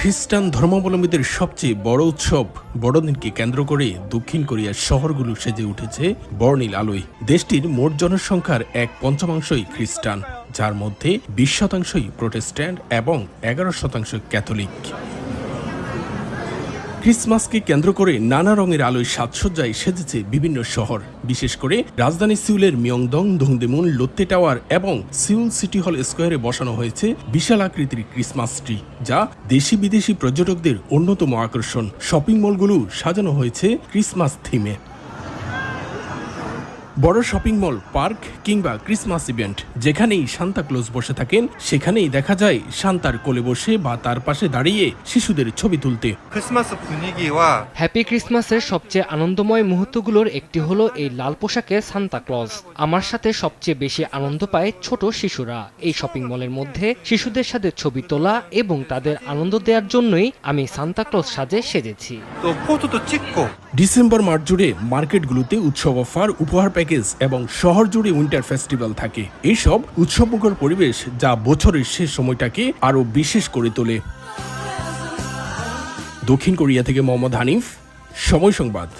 খ্রিস্টান ধর্মাবলম্বীদের সবচেয়ে বড় উৎসব বড়দিনকে কেন্দ্র করে দক্ষিণ কোরিয়ার শহরগুলো সেজে উঠেছে বর্ণিল আলোয়। দেশটির মোট জনসংখ্যার 1/5 খ্রিস্টান, যার মধ্যে 20% প্রোটেস্ট্যান্ট এবং 11% ক্যাথলিক। ক্রিসমাসকে কেন্দ্র করে নানা রঙের আলোয় সাজসজ্জায় সেজেছে বিভিন্ন শহর। বিশেষ করে রাজধানী সিউলের মিয়ংদং, দোংদেমুন, লোত্তে টাওয়ার এবং সিউল সিটি হল স্কোয়ারে বসানো হয়েছে বিশাল আকৃতির ক্রিসমাস ট্রি, যা দেশি বিদেশি পর্যটকদের অন্যতম আকর্ষণ। শপিং মলগুলো সাজানো হয়েছে ক্রিসমাস থিমে। বড় শপিং মল, পার্ক কিংবা ক্রিসমাস ইভেন্ট, যেখানেই সান্তা ক্লজ বসে থাকেন সেখানেই দেখা যায় সান্তার কোলে বসে বা তার পাশে দাঁড়িয়ে শিশুদের ছবি তুলতে। হ্যাপি ক্রিসমাসের সবচেয়ে আনন্দময় মুহূর্তগুলোর একটি হলো এই লাল পোশাকে সান্তা ক্লজ। আমার সাথে সবচেয়ে বেশি আনন্দ পায় ছোট শিশুরা। এই শপিং মলের মধ্যে শিশুদের সাথে ছবি তোলা এবং তাদের আনন্দ দেওয়ার জন্যই আমি সান্তা ক্লজ সাজে সেজেছি। ডিসেম্বর মাস জুড়ে মার্কেটগুলোতে উৎসব অফার, উপহার প্যাকেজ এবং শহর জুড়ে উইন্টার ফেস্টিভ্যাল থাকে। এইসব উৎসবমুখর পরিবেশ যা বছরের শেষ সময়টাকে আরো বিশেষ করে তোলে। দক্ষিণ কোরিয়া থেকে মোহাম্মদ হানিফ, সময় সংবাদ।